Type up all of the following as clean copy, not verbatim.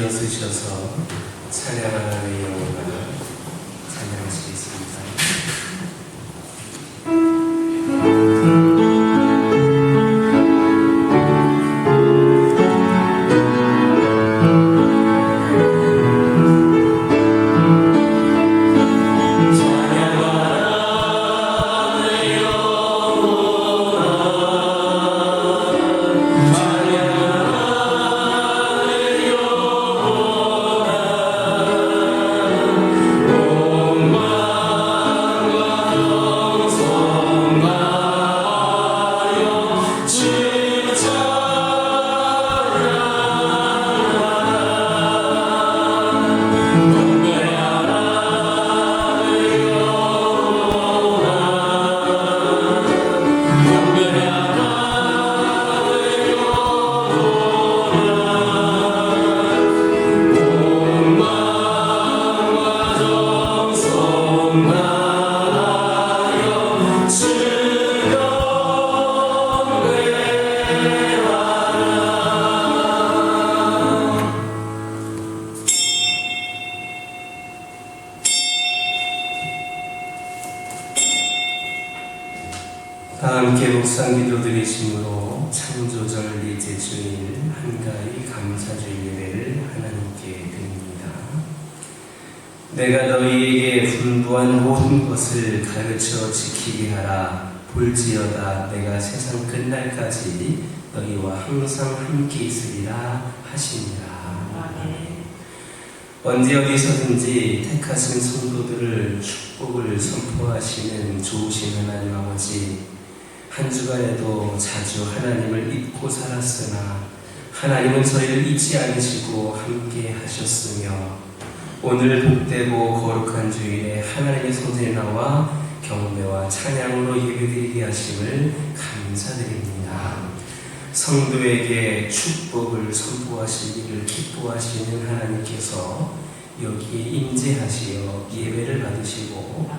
쓰셔서 찬양하는 영혼을 찬양하시겠습니다. 다 함께 묵상 기도 드리심으로 창조절 넷째 주일 한가위 감사주일 예배를 하나님께 드립니다. 내가 너희에게 분부한 모든 것을 가르쳐 지키게 하라. 볼지어다 내가 세상 끝날까지 너희와 항상 함께 있으리라 하시니라. 언제 어디서든지 택하신 성도들을 축복을 선포하시는 좋으신 하나님 아버지, 한 주간에도 자주 하나님을 잊고 살았으나 하나님은 저희를 잊지 않으시고 함께 하셨으며 오늘 복되고 거룩한 주일에 하나님의 손에 나와 경배와 찬양으로 예배드리게 하심을 감사드립니다. 성도에게 축복을 선포하시기를 기뻐하시는 하나님께서 여기에 임재하시어 예배를 받으시고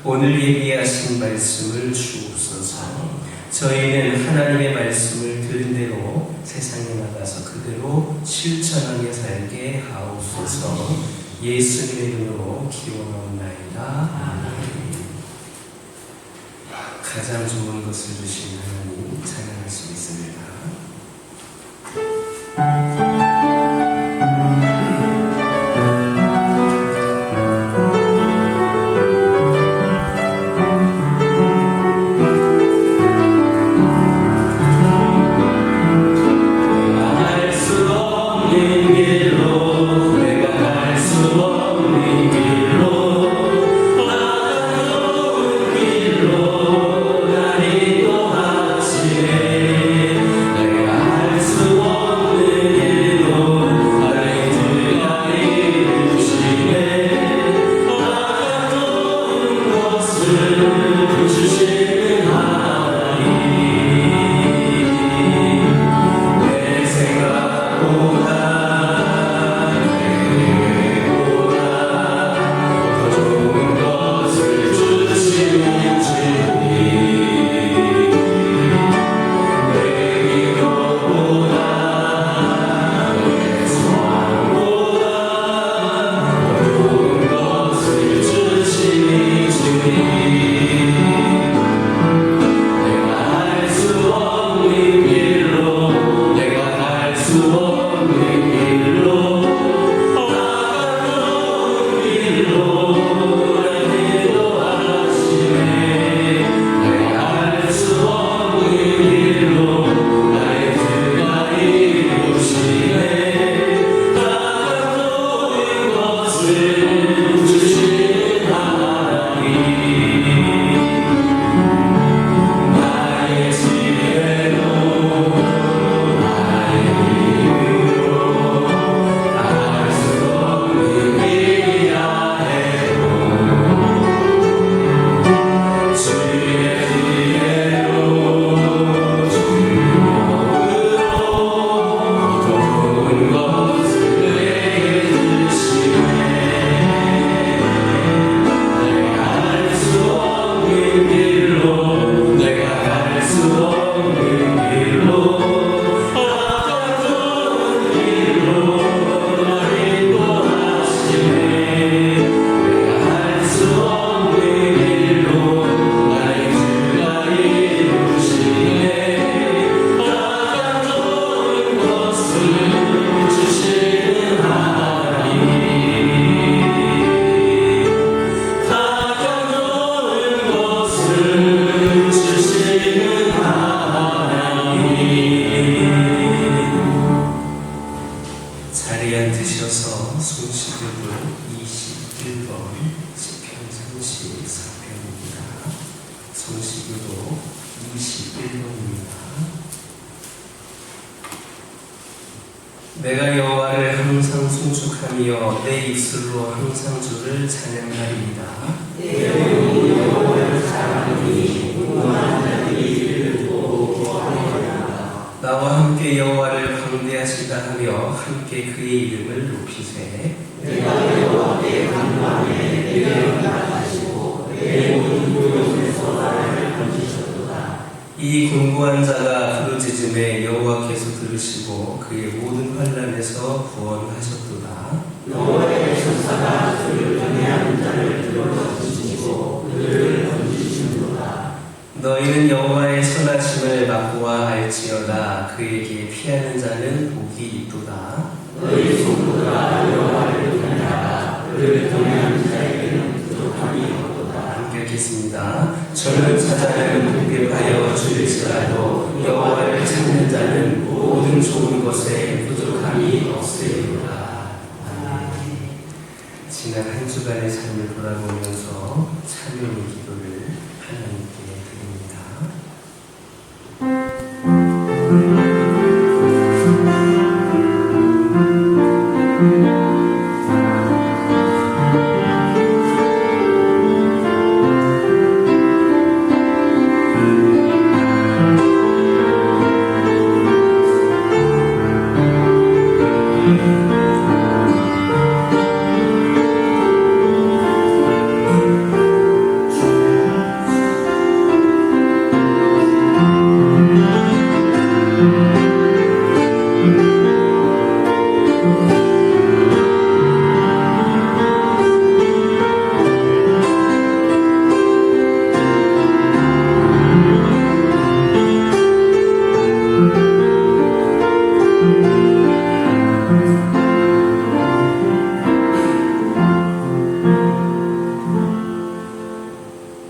오늘 예비하신 말씀을 주옵소서. 저희는 하나님의 말씀을 들은 대로 세상에 나가서 그대로 실천하며 살게 하옵소서. 예수님의 이름으로 기원하옵나이다. 가장 좋은 것을 주신 하나님 찬양할 수 있습니다. 내가 위안 드셔서 손시교도 21번 시편 34편입니다. 손시교도 21번입니다. 내가 여호와를 항상 송축하며 내 입술로 항상 주를 찬양하리이다. 내 영혼이 여호와를 사랑하니 무고한 자들이 이를 듣고 구하리라. 나와 함께 여호와를 광대하시다 하며 함께 그의 이름을 높이세. 내가 여호와께 간구하네. 내게 응답하시고 내 모든 고용에서 나를 건지셨도다. 이 공고한 자가 부르짖음에 여호와께서 들으시고 그의 모든 환난에서 구원하셨도다. 여호와의 천사가 그를 경외하는 자를 들어 주시고 그를 건지시는도다. 너희는 여호와의 선하심을 맛보아 알지어다. 그에게 피하는 자는 복이 있도다. 너희 성도들아 여호와를 경외하라. 그를 경외하는 자에게는 부족함이 없도다. 함께 읽겠습니다. 저는 사자는 궁핍하여 줄일지라도 여호와를 찾는 자는 모든 좋은 것에 부족함이 없으리로다. 지난 한 주간의 삶을 돌아보면서 참여의 기도를 하나님께 드립니다.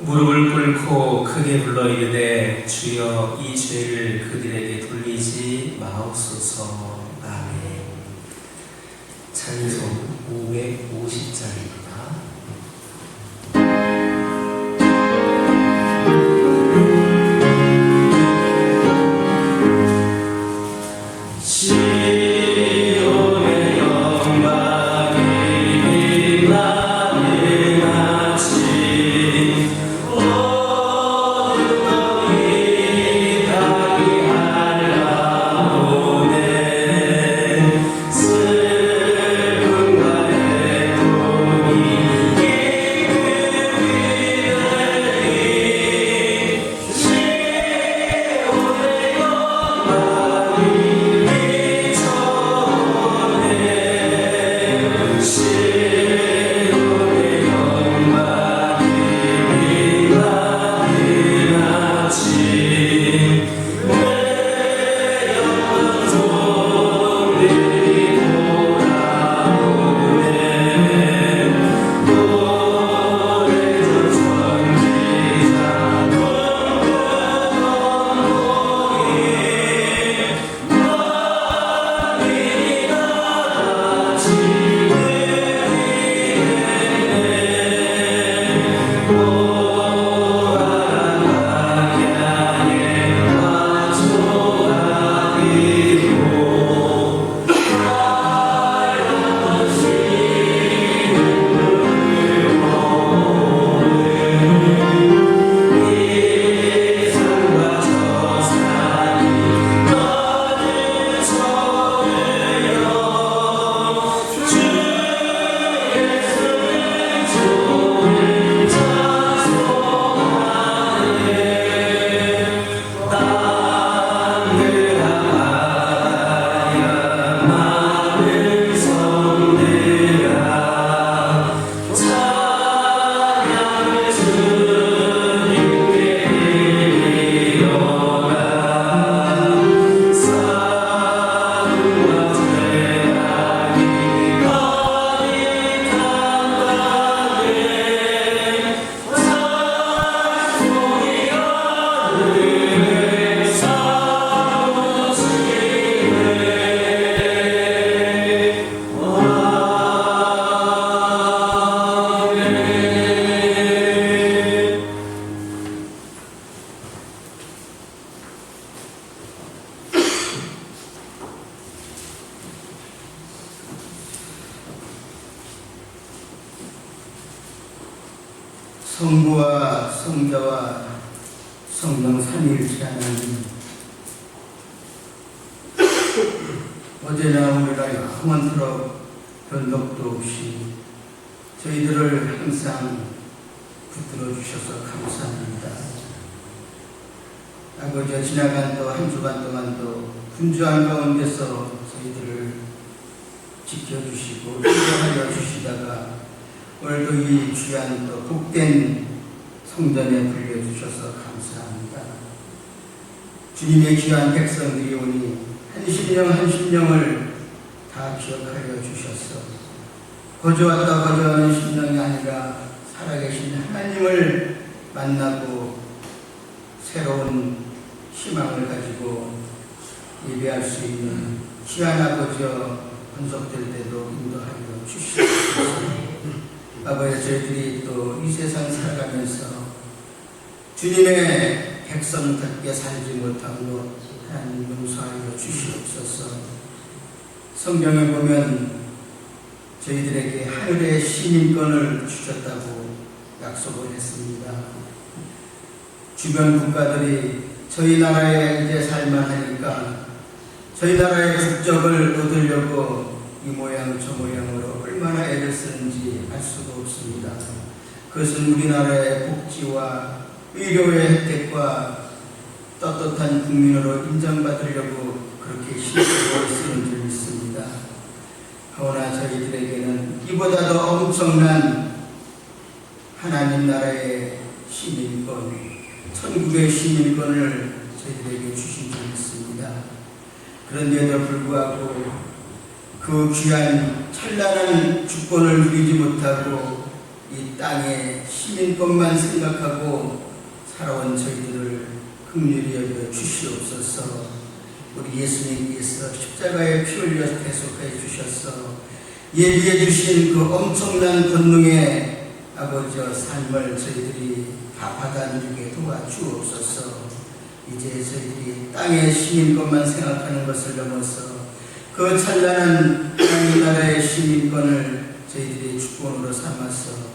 무릎을 꿇고 크게 불러 이르되 주여 이 죄를 그들에게 돌리지 마옵소서. 아멘. 찬송 550장입니다. 슬픔과 애통이 성부와 성자와 성령 삼위일체 하나님, 어제나 오늘날 영원토록 변덕도 없이 저희들을 항상 붙들어 주셔서 감사합니다. 아버지, 지나간 또 한 주간 동안도 분주한 가운데서 저희들을 지켜주시고 인도하여 주시다가 오늘도 이 귀한 또 복된 성전에 불려주셔서 감사합니다. 주님의 귀한 백성들이 오니 한 심령 한 심령을 다 기억하여 주셔서 거저왔다 거저하는 심령이 아니라 살아계신 하나님을 만나고 새로운 희망을 가지고 예배할 수 있는 귀한 아버지여 건속될 때도 인도하여 주시옵소서. 아버지, 저희들이 또 이 세상 살아가면서 주님의 백성답게 살지 못한 것 하나님 용서하여 주시옵소서. 성경에 보면 저희들에게 하늘의 시민권을 주셨다고 약속을 했습니다. 주변 국가들이 저희 나라에 이제 살만하니까 저희 나라의 국적을 얻으려고 이 모양 저 모양으로 얼마나 애를 쓰는지 알 수가 없습니다. 그것은 우리나라의 복지와 의료의 혜택과 떳떳한 국민으로 인정받으려고 그렇게 신경을 쓰는 줄 믿습니다. 그러나 저희들에게는 이보다 더 엄청난 하나님 나라의 시민권, 천국의 시민권을 저희들에게 주신 줄 믿습니다. 그런데도 불구하고 그 귀한 찬란한 주권을 누리지 못하고 이 땅의 시민권만 생각하고 살아온 저희들을 긍휼히 여겨 주시옵소서. 우리 예수님께서 십자가에 피 흘려 대속해 주셔서 예비해 주신 그 엄청난 권능의 아버지의 삶을 저희들이 다 받아 누리게 도와주옵소서. 이제 저희들이 땅의 시민권만 생각하는 것을 넘어서 그 찬란한 하나님 나라의 시민권을 저희들이 주권으로 삼아서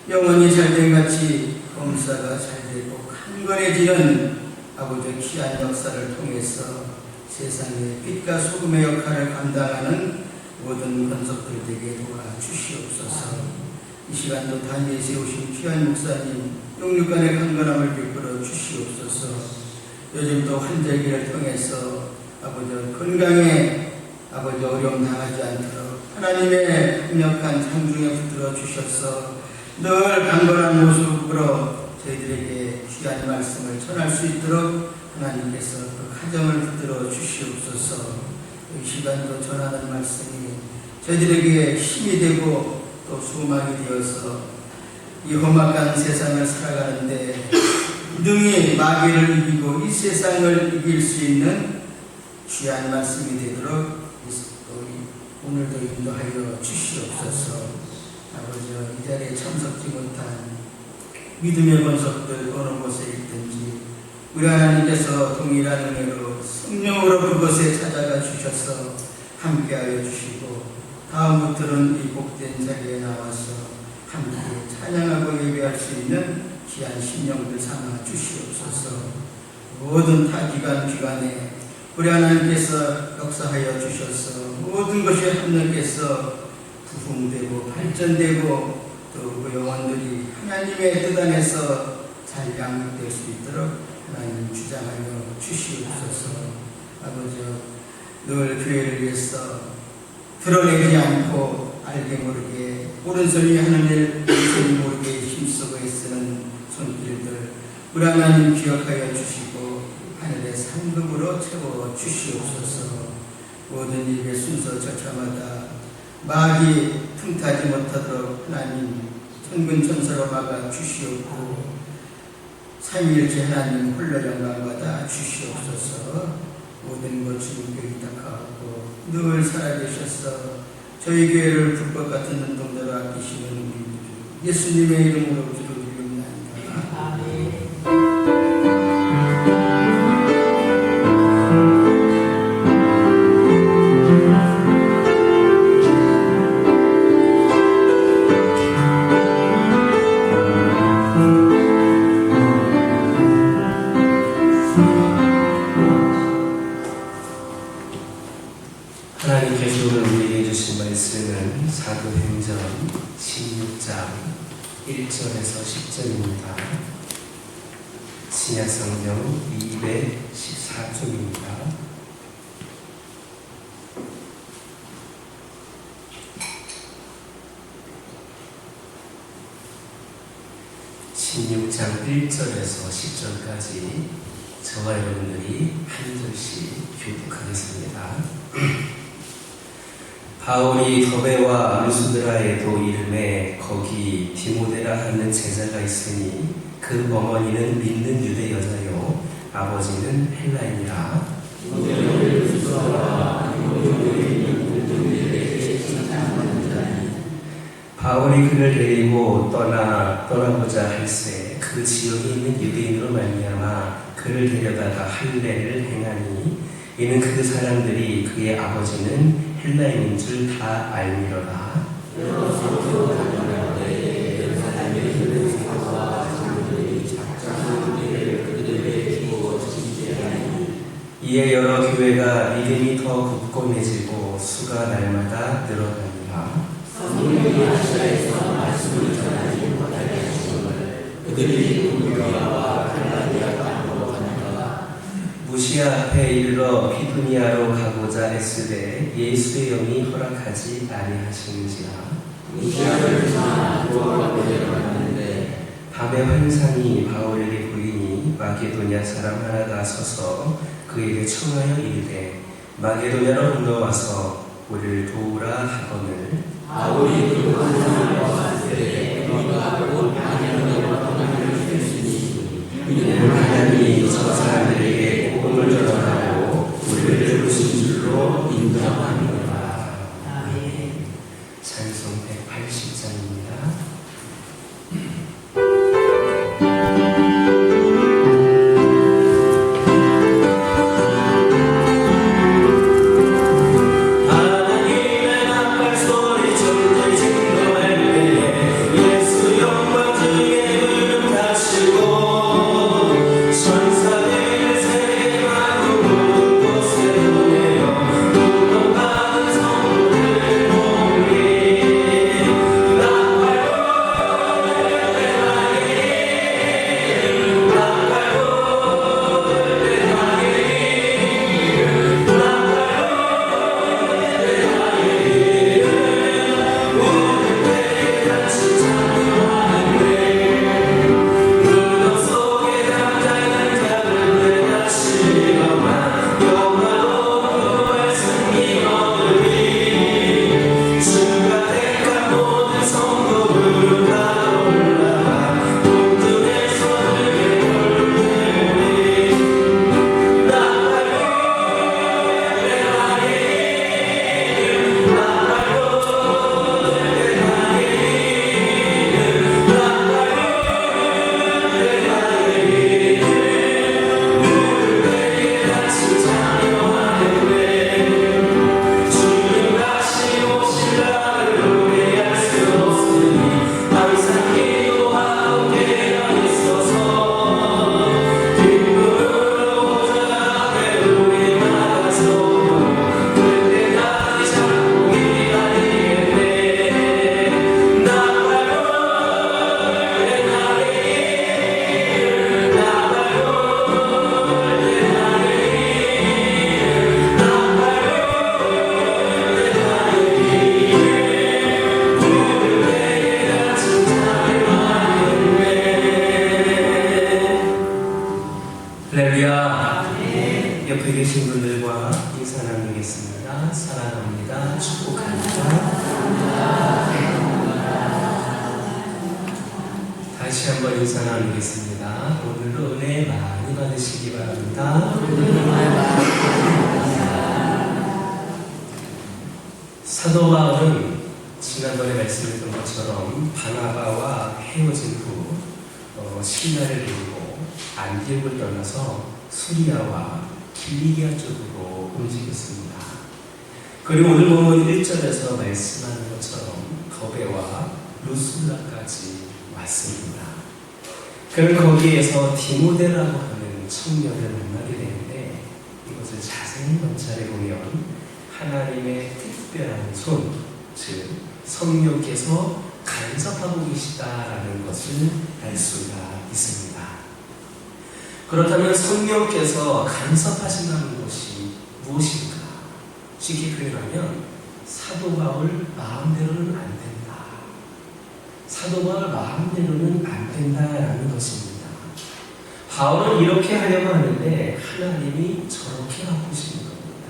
영원히 잘된 같이 범사가 잘되고 강건해지는 아버지의 귀한 역사를 통해서 세상의 빛과 소금의 역할을 감당하는 모든 권속들 되게 도와주시옵소서. 이 시간도 단위에 세우신 귀한 목사님 영육간의 강건함을 베풀어 주시옵소서. 요즘도 환절기를 통해서 아버지 건강에 아버지 어려움 당하지 않도록 하나님의 강력한 창중에 붙들어 주셔서 늘 강건한 모습으로 저희들에게 귀한 말씀을 전할 수 있도록 하나님께서 그 가정을 붙들어 주시옵소서. 이 시간도 전하는 말씀이 저희들에게 힘이 되고 또 소망이 되어서 이 험악한 세상을 살아가는데 능히 마귀를 이기고 이 세상을 이길 수 있는 귀한 말씀이 되도록 오늘도 인도하여 주시옵소서. 아버지, 이 자리에 참석지 못한 믿음의 권속들 어느 곳에 있든지 우리 하나님께서 동일한 은혜로 성령으로 그곳에 찾아가 주셔서 함께하여 주시고 다음부터는 이 복된 자리에 나와서 함께 찬양하고 예배할 수 있는 귀한 심령들 삼아 주시옵소서. 모든 타기관기관에 우리 하나님께서 역사하여 주셔서 모든 것이 하나님께서 부흥되고 발전되고 또 그 영혼들이 하나님의 뜻 안에서 잘 양육될 수 있도록 하나님 주장하여 주시옵소서. 아버지, 늘 교회를 위해서 드러내지 않고 알게 모르게 오른손이 하는 일 왼손이 모르게 힘쓰고 애쓰는 손길들 우리 하나님 기억하여 주시고 하늘의 상급으로 채워 주시옵소서. 모든 일의 순서 절차마다 마귀 틈타지 못하도록 하나님 천군천사로 막아 주시옵고 삼위일체 하나님 홀로 영광받아 주시옵소서. 모든 것 주님께 의탁하고 늘 살아계셔서 저희 교회를 불꽃 같은 눈동자로 아끼시는 우리 예수님의 이름으로 기도드립니다. 아멘. 사도행전 16장 1절에서 10절입니다. 신약성경 214쪽입니다. (16장) 1절에서 10절까지 저와 여러분들이 한 절씩 교독하겠습니다. 바울이 더베와 루스드라에도 이름에 거기 디모데라 하는 제자가 있으니 그 어머니는 믿는 유대 여자요 아버지는 헬라인이라. 바울이 그를 데리고 떠나보자 할세 그 지역에 있는 유대인으로 말미암아 그를 데려다가 할례를 행하니 이는 그 사람들이 그의 아버지는 헬라인인 줄 다 알미러라. 이에 여러 교회가 믿음이 더 굳건해지고 수가 날마다 늘어나니라. 성령이 아시아에서 말씀을 전하지 못하게 하심을 그들이 분교와 갈라디아 땅으로 가는가. 무시아 앞에 이르러 비두니아로 가고자 애쓰되 예수의 영이 허락하지 아니하시는지라. 무시아를 지나 도와가고 내려갔는데 밤에 환상이 바울에게 보이니 마게도냐 사람 하나가 서서 그에게 청하여 이르되 마게도냐로 건너와서 우리를 도우라 하거늘 바울이 그 환상을 보았을 때 그가 곧 안양으로 떠나기를 했으니 이는 하나님이 저 사람들에게 복음을 전하고 우리를 부르신 줄로 인정합니다. 아멘. 찬송 180장입니다. 옆에 계신 분들과 인사 나누겠습니다. 사랑합니다. 축복합니다. 다시 한번 인사 나누겠습니다. 오늘도 은혜 많이 받으시기 바랍니다. 사도 바울은 지난번에 말씀드렸던 것처럼 바나바와 헤어진 후 신라를 데리고 안디옥을 떠나서 수리아와 길리기아 쪽으로 움직였습니다. 그리고 오늘 보면 1절에서 말씀하는 것처럼 더베와 루스드라까지 왔습니다. 그럼 거기에서 디모데라고 하는 청년을 만나게 되는데 이것을 자세히 관찰해 보면 하나님의 특별한 손, 즉 성령께서 간섭하고 계시다라는 것을 알 수가 있습니다. 그렇다면 성령께서 간섭하신다는 것이 무엇인가? 쉽게 표현하면 사도 바울 마음대로는 안 된다. 사도 바울 마음대로는 안 된다라는 것입니다. 바울은 이렇게 하려고 하는데 하나님이 저렇게 하고 계시는 겁니다.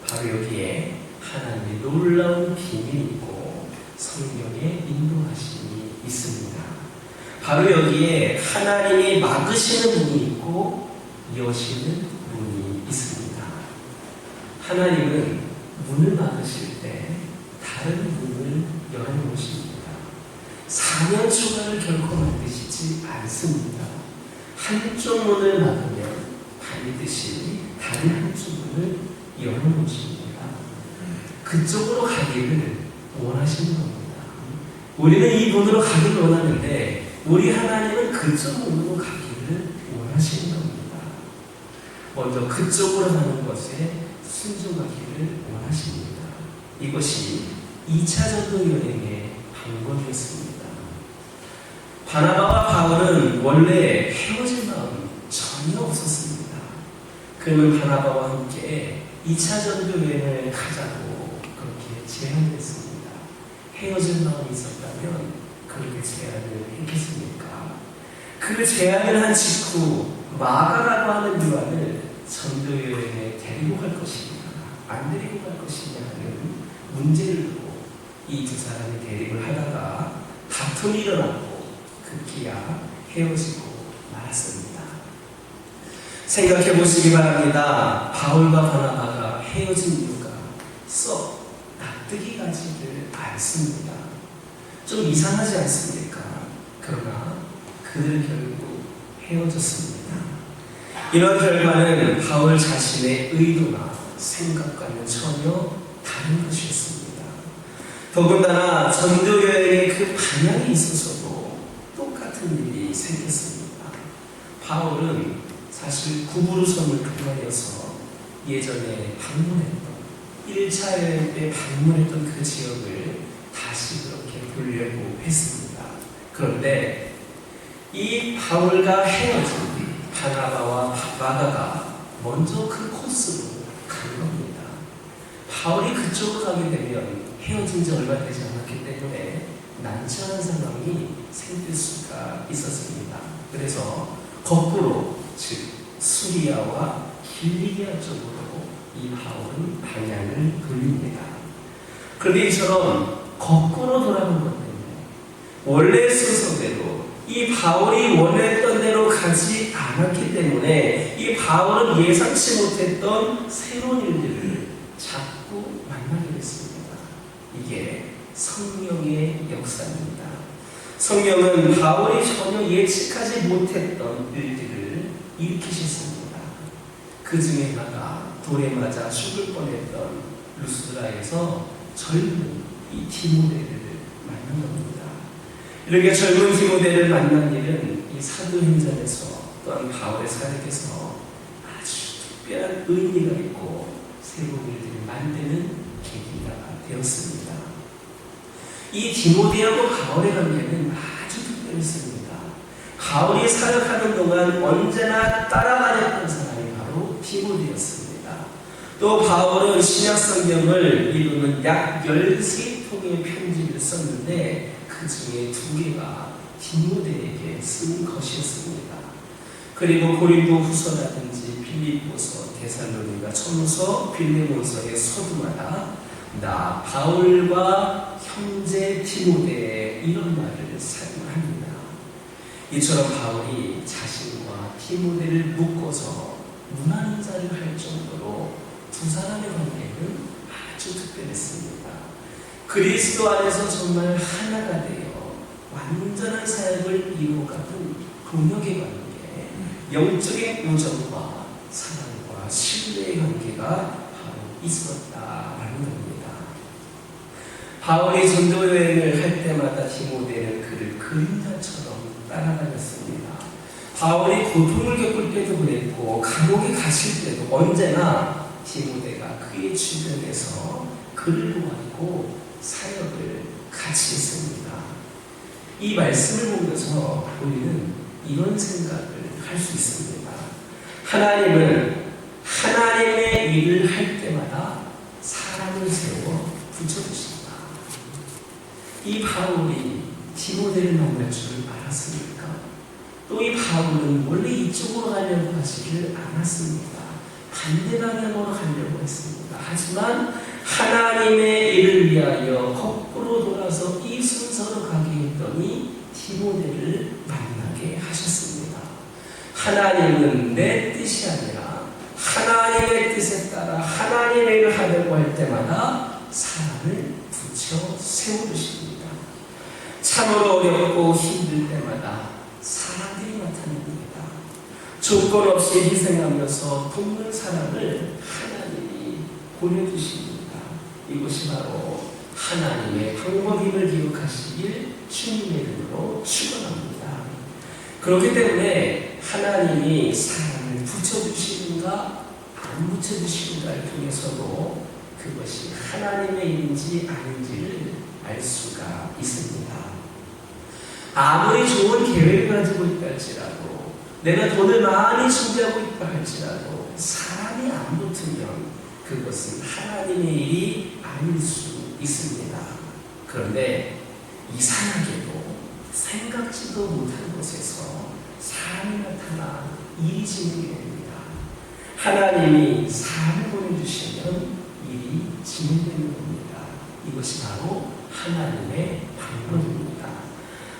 바로 여기에 하나님의 놀라운 비밀이 있고 성령의 인도하심이 있습니다. 바로 여기에 하나님이 막으시는 문이 있고 여시는 문이 있습니다. 하나님은 문을 막으실 때 다른 문을 열어놓으십니다. 4년 초과를 결코 만드시지 않습니다. 한쪽 문을 막으면 반드시 다른 한쪽 문을 열어놓으십니다. 그쪽으로 가기를 원하시는 겁니다. 우리는 이 문으로 가기를 원하는데 우리 하나님은 그쪽 문으로 가기를 원하시는 겁니다. 먼저 그쪽으로 가는 것에 순종하기를 원하십니다. 이것이 2차 전도 여행의 방법이었습니다. 바나바와 바울은 원래 헤어질 마음이 전혀 없었습니다. 그러면 바나바와 함께 2차 전도 여행을 가자고 그렇게 제안했습니다. 헤어질 마음이 있었다면 그렇게 제안을 했겠습니까? 그 제안을 한 직후 마가라고 하는 요한을 전도 여행에 데리고 갈 것이냐 안 데리고 갈 것이냐 하는 문제를 두고 이 두 사람이 대립을 하다가 다툼이 일어났고 급기야 헤어지고 말았습니다. 생각해 보시기 바랍니다. 바울과 바나바가 헤어진 이유가 썩 납득이 가지를 않습니다. 좀 이상하지 않습니까? 그러나 그들 결국 헤어졌습니다. 이런 결과는 바울 자신의 의도나 생각과는 전혀 다른 것이었습니다. 더군다나 전도 여행의 그 방향에 있어서도 똑같은 일이 생겼습니다. 바울은 사실 구부로섬을 통하여서 예전에 방문했던 1차 여행 때 방문했던 그 지역을 다시 그렇게 보려고 했습니다. 그런데 이 바울과 헤어진 바나바와 마가가 먼저 그 코스로 간 겁니다. 바울이 그쪽으로 가게 되면 헤어진 지 얼마 되지 않았기 때문에 난처한 상황이 생길 수가 있었습니다. 그래서 거꾸로 즉 수리아와 길리기아 쪽으로 이 바울은 방향을 돌립니다. 그런데 이처럼 거꾸로 돌아간 것 때문에 원래 순서대로 이 바울이 원했던 대로 가지 않았기 때문에 이 바울은 예상치 못했던 새로운 일들을 자꾸 만나게 됐습니다. 이게 성령의 역사입니다. 성령은 바울이 전혀 예측하지 못했던 일들을 일으키셨습니다. 그 중에 하나가 돌에 맞아 죽을 뻔했던 루스드라에서 젊은 이 디모데를 만난 겁니다. 이렇게 젊은 디모데를 만난 일은 이 사도행전에서 또한 바울의 사역에서 아주 특별한 의미가 있고 새로운 일들을 만드는 계기가 되었습니다. 이 디모데하고 바울의 관계는 아주 특별했습니다. 바울이 사역하는 동안 언제나 따라다녔던 사람이 바로 디모데였습니다. 또 바울은 신약 성경을 이루는 약 13통의 편지를 썼는데 그 중에 2개가 디모데에게 쓴 것이었습니다. 그리고 고린도 후서라든지 빌립보서, 데살로니가 전서, 빌레몬서의 서두마다 나 바울과 형제 디모데의 이런 말을 사용합니다. 이처럼 바울이 자신과 디모데를 묶어서 문안자를 할 정도로 두 사람의 관계는 아주 특별했습니다. 그리스도 안에서 정말 하나가 되어 완전한 사역을 이루어가는 동역의 관계, 영적인 우정과 사랑과 신뢰의 관계가 바로 있었다라는 겁니다. 바울이 전도 여행을 할 때마다 디모데는 그를 그림자처럼 따라다녔습니다. 바울이 고통을 겪을 때도 그랬고 감옥에 가실 때도 언제나 디모데가 그의 주변에서 그를 도왔고 사역을 같이 했습니다. 이 말씀을 보면서 우리는 이런 생각을 할 수 있습니다. 하나님은 하나님의 일을 할 때마다 사람을 세워 붙여주신다. 이 바울이 디모데를 만날 줄 알았습니까? 또 이 바울은 원래 이쪽으로 가려고 하지를 않았습니다. 반대 방향으로 가려고 했습니다. 하지만 하나님의 일을 위하여 거꾸로 돌아서 이 순서로 가게 했더니 디모데를 만나게 하셨습니다. 하나님은 내 뜻이 아니라 하나님의 뜻에 따라 하나님의 일을 하려고 할 때마다 사람을 붙여 세워주십니다. 참으로 어렵고 힘들 때마다 사람들이 나타납니다. 조건 없이 희생하면서 돕는 사람을 하나님이 보내주십니다. 이것이 바로 하나님의 방법임을 기억하시길 주님의 이름으로 축원합니다. 그렇기 때문에 하나님이 사람을 붙여주시는가 안 붙여주시는가를 통해서도 그것이 하나님의 일인지 아닌지를 알 수가 있습니다. 아무리 좋은 계획을 가지고 있다 할지라도, 내가 돈을 많이 준비하고 있다 할지라도 사람이 안 붙으면 그것은 하나님의 일이 아닐 수 있습니다. 그런데 이상하게도 생각지도 못한 곳에서 사람이 나타나 일이 진행이 됩니다. 하나님이 사람을 보내주시면 일이 진행되는 겁니다. 이것이 바로 하나님의 방법입니다.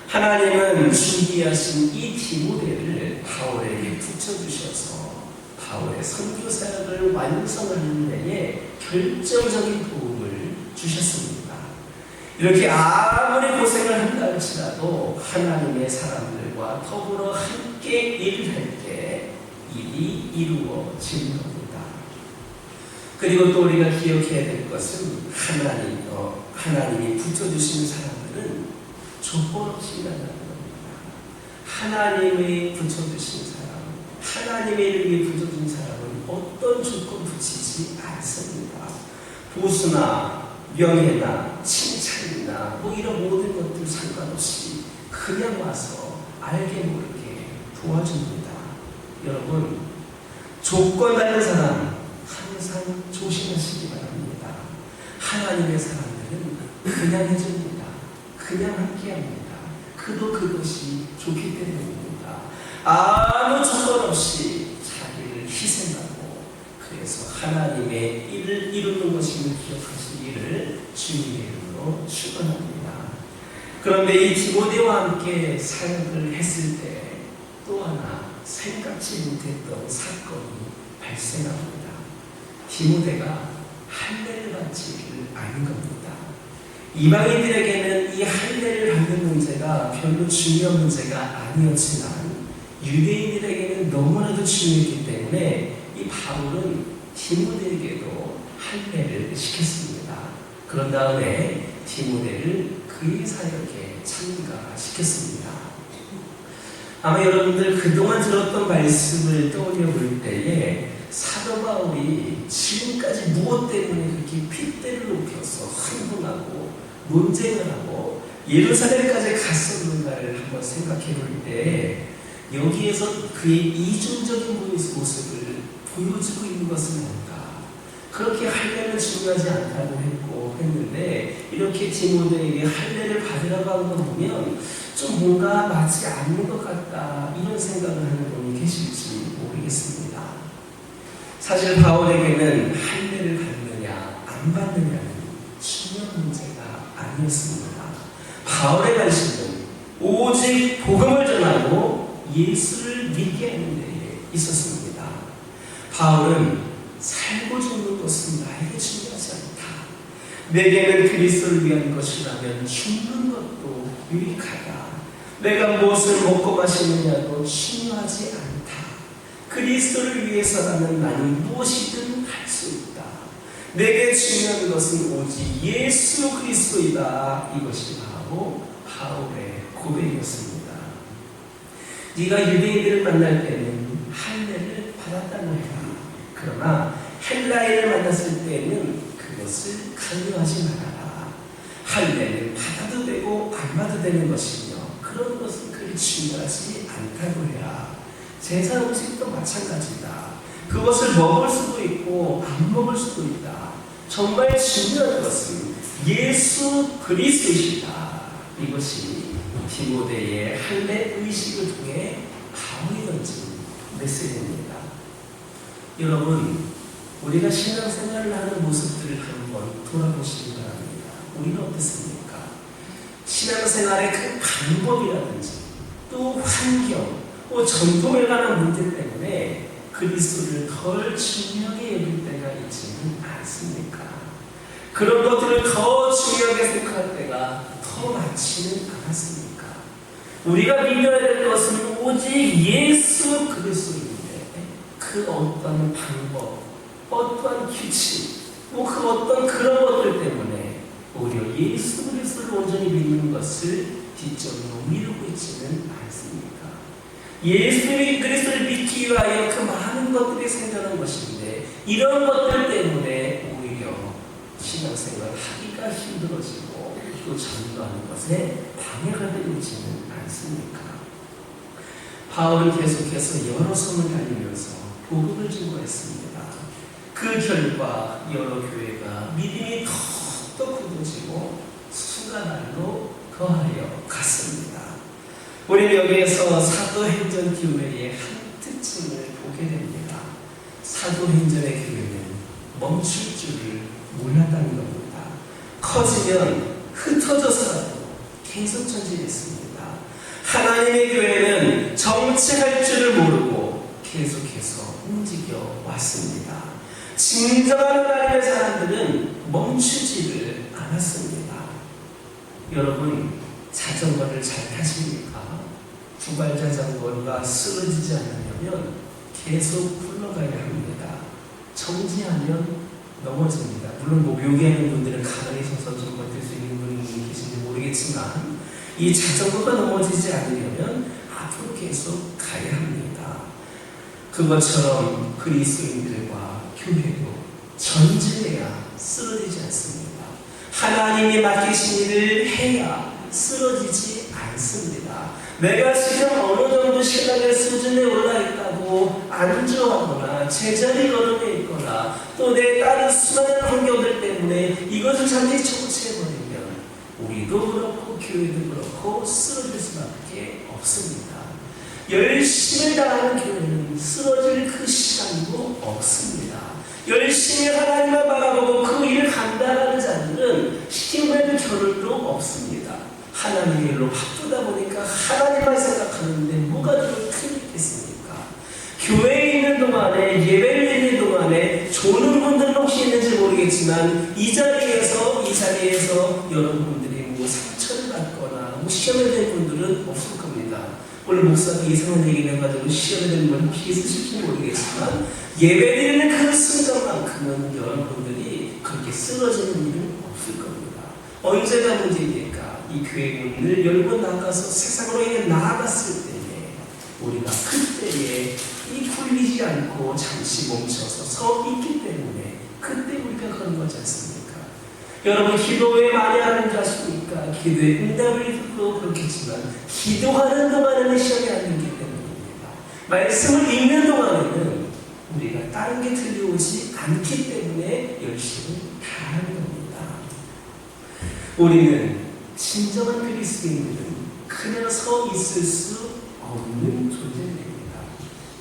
하나님은 준비하신 이 디모데를 바울에게 붙여주셔서 바울의 선교 사역을 완성하는 데에 결정적인 도움을 주셨습니다. 이렇게 아무리 고생을 한다 할지라도 하나님의 사람들과 더불어 함께 일을 할 때 일이 이루어지는 겁니다. 그리고 또 우리가 기억해야 될 것은 하나님이 붙여주시는 사람들은 조건 없이 일어나는 겁니다. 하나님이 붙여주신 사람, 하나님의 일을 위해 붙여준 사람은 어떤 조건 붙이지 않습니다. 보수나 명예나 칭찬이나 이런 모든 것들 상관없이 그냥 와서 알게 모르게 도와줍니다. 여러분, 조건 다른 사람 항상 조심하시기 바랍니다. 하나님의 사람들은 그냥 해줍니다. 그냥 함께합니다. 그것이 좋기 때문입니다. 아무 조건 없이 자기를 희생하고, 그래서 하나님의 일을 이루는 것임을 기억하시기를 주님의 이름으로 축원합니다. 그런데 이 디모데와 함께 사역을 했을 때 또 하나 생각지 못했던 사건이 발생합니다. 디모데가 할례를 받지를 않은 겁니다. 이방인들에게는 이 할례를 받는 문제가 별로 중요한 문제가 아니었지만 유대인들에게는 너무나도 중요했기 때문에 이 바울은 디모데에게도 할례를 시켰습니다. 그런 다음에 디모데를 그의 사역에 참가시켰습니다. 아마 여러분들 그동안 들었던 말씀을 떠올려 볼 때에 사도 바울이 지금까지 무엇 때문에 그렇게 핏대를 높여서 흥분하고 논쟁을 하고 예루살렘까지 갔었는가를 한번 생각해 볼 때 여기에서 그의 이중적인 모습을 보여주고 있는 것은 뭔가, 그렇게 할례는 중요하지 않다고 했는데 이렇게 디모데에게 할례를 받으라고 하는 거 보면 좀 뭔가 맞지 않는 것 같다, 이런 생각을 하는 분이 계실지 모르겠습니다. 사실 바울에게는 할례를 받느냐 안 받느냐는 중요한 문제가 아니었습니다. 바울의 관심은 오직 복음을 전하고 예수를 믿게 하는 데에 있었습니다. 바울은 살고 죽는 것은 나에게 중요하지 않다. 내게는 그리스도를 위한 것이라면 죽는 것도 유익하다. 내가 무엇을 먹고 마시느냐도 중요하지 않다. 그리스도를 위해서라면 나는 무엇이든 할 수 있다. 내게 중요한 것은 오직 예수 그리스도이다. 이것이 바로 바울의 고백이었습니다. 네가 유대인들을 만날 때는 할례를 받았다는 거야. 그러나 헬라인을 만났을 때는 그것을 강요하지 말아라. 할례를 받아도 되고 안 받아도 되는 것이며 그런 것은 그리 중요하지 않다고 해야 제사 음식도 마찬가지다. 그것을 먹을 수도 있고 안 먹을 수도 있다. 정말 중요한 것은 예수 그리스도이시다. 이것이 디모데의 할례 의식을 통해 바울이 던진 메시지입니다. 여러분, 우리가 신앙생활을 하는 모습들을 한번 돌아보시기 바랍니다. 우리는 어떻습니까? 신앙생활의 그 방법이라든지 또 환경, 또 전통에 관한 문제 때문에 그리스도를 덜 중요하게 여길 때가 있지는 않습니까? 그런 것들을 더 중요하게 생각할 때가 더 많지는 않았습니까? 우리가 믿어야 될 것은 오직 예수 그리스도인데 그 어떤 방법, 어떠한 규칙, 그 어떤 그런 것들 때문에 오히려 예수 그리스도를 온전히 믿는 것을 뒷전으로 미루고 있지는 않습니까? 예수 그리스도를 믿기 위하여 그 많은 것들이 생겨난 것인데 이런 것들 때문에 오히려 신앙생활 하기가 힘들어지고 또 전도하는 것에 방해가 되고 있지는 않습니까? 바울은 계속해서 여러 성을 다니면서 복음을 증거했습니다. 그 결과 여러 교회가 믿음이 더욱더 굳어지고 수가 날로 더하여 갔습니다. 우리는 여기에서 사도행전 교회의 한 특징을 보게 됩니다. 사도행전의 교회는 멈출 줄을 몰랐다는 겁니다. 커지면 흩어져서라도 계속 전진했습니다. 하나님의 교회는 정체할 줄을 모르고 계속해서 움직여 왔습니다. 진정한 하나님의 사람들은 멈추지를 않았습니다. 여러분, 자전거를 잘 타십니까? 두발 자전거가 쓰러지지 않으려면 계속 굴러가야 합니다. 정지하면 넘어집니다. 물론 묘기하는 분들은 가만히 서서 좀 버틸 수 있는 분이 계신지 모르겠지만 이 자전거가 넘어지지 않으려면 앞으로 계속 가야 합니다. 그것처럼 그리스도인들과 교회도 전진해야 쓰러지지 않습니다. 하나님이 맡기신 일을 해야 쓰러지지 않습니다. 내가 지금 어느 정도 신앙의 수준에 올라 있다고 안주하거나 제자리 걸음에 있거나 또 내 다른 수많은 환경들 때문에 이것을 잠시 초치해버리면 우리도 그렇고 교회도 그렇고 쓰러질 수밖에 없습니다. 열심을 다하는 교회는 쓰러질 그 시간도 없습니다. 열심히 하나님만 바라보고 그 일을 감당하는 자들은 힘을 겨를도 없습니다. 하나님의 일로 바쁘다 보니까 하나님만 생각하는데 뭐가 더 큰 있겠습니까? 교회에 있는 동안에 예배를 드리는 동안에 조는 분들은 혹시 있는지 모르겠지만 이 자리에서 여러분들이 뭐 상처를 받거나 뭐 시험에 된 분들은 없을 겁니다. 오늘 목사가 이상한 얘기를 해가지고 시험에 된 분은 비슷실지 모르겠지만 예배드리는 그 순간만큼은 여러분들이 그렇게 쓰러지는 일은 없을 겁니다. 언제가 문제입니까? 이 교회 문을 열고 나가서 세상으로 인해 나아갔을 때에 우리가 그때에 이 굴리지 않고 잠시 멈춰서 서 있기 때문에 그때 우리가 그런 거지 않습니까? 여러분 기도에 많이 하는 줄 아십니까? 기도에 응답을 듣고 그렇겠지만 기도하는 동안에는 시험이 안 되기 때문입니다. 말씀을 읽는 동안에는 우리가 다른 게 들려오지 않기 때문에 열심히 다 하는 겁니다. 우리는 진정한 그리스도인들은 그냥 서 있을 수 없는 존재입니다.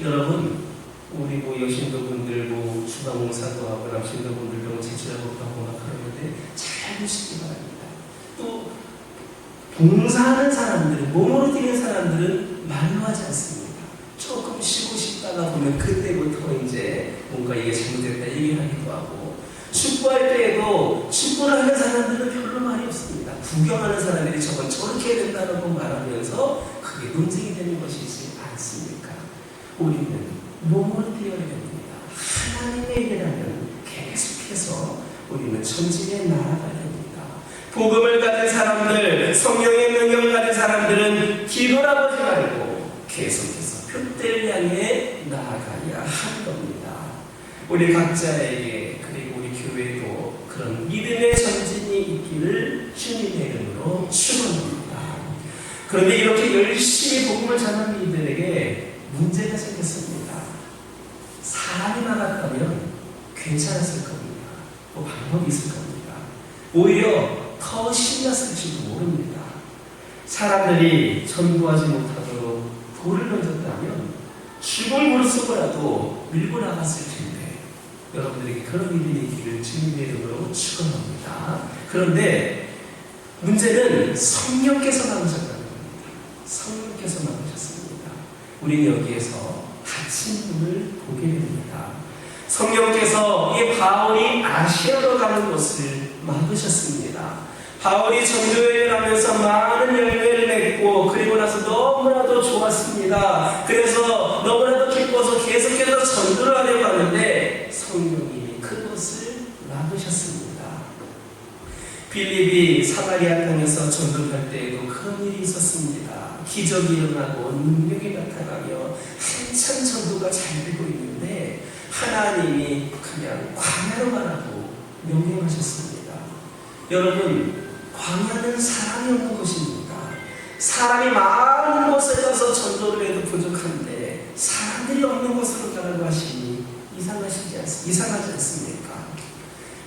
여러분, 우리 뭐 여신도분들 뭐 주방공사도 하고 남신도분들도 제출하고 하거나 그러는데 잘 보시기 바랍니다. 또 봉사하는 사람들은 몸으로 뛰는 사람들은 말로 하지 않습니다. 조금 쉬고 싶다가 보면 그때부터 이제 뭔가 이게 잘못됐다 얘기를 하기도 하고 축구할 때에도 축구를 하는 사람들은 별로 말이 없습니다. 구경하는 사람들이 저건 저렇게 해야 된다고 말하면서 그게 논쟁이 되는 것이지 않습니까? 우리는 몸으로 뛰어야 됩니다. 하나님의 일이라면 계속해서 우리는 전진해 나아가야 됩니다. 복음을 가진 사람들, 성령의 능력을 가진 사람들은 뒤돌아보지 말고 계속해서 표대를 향해 나아가야 하는 겁니다. 우리 각자에게 그리고 우리 교회도 그런 믿음의 전진이 있기를 주님 그런데 이렇게 열심히 복음을 전하는 이들에게 문제가 생겼습니다. 사람이 나갔다면 괜찮았을 겁니다. 또 방법이 있을 겁니다. 오히려 더 신났을지도 모릅니다. 사람들이 전도하지 못하도록 돌을 던졌다면 죽을 무릎쓰고라도 밀고 나갔을 텐데 여러분들에게 그런 일이 있기를 주님의 이름으로 축원합니다. 그런데 문제는 성령께서 막으셨다는 겁니다. 성령께서 막으셨습니다. 우리는 여기에서 닫힌 문을 보게 됩니다. 성령께서 이 바울이 아시아로 가는 것을 막으셨습니다. 바울이 전도여행을 하면서 많은 열매를 맺고 그리고 나서 너무나도 좋았습니다. 그래서 너무나도 기뻐서 계속해서 전도를 하려고 하는데 성령이 그것을 막으셨습니다. 빌립이 사마리아 땅에서 전도할 때에도 그런 일이 있었습니다. 기적이 일어나고 능력이 나타나며 한참 전도가 잘 되고 있는데 하나님이 그냥 광야로 가라고 명령하셨습니다. 여러분, 광야는 사람이 없는 곳입니다. 사람이 많은 곳에 가서 전도를 해도 부족한데 사람들이 없는 곳으로 가라고 하시니 이상하지 않습니까?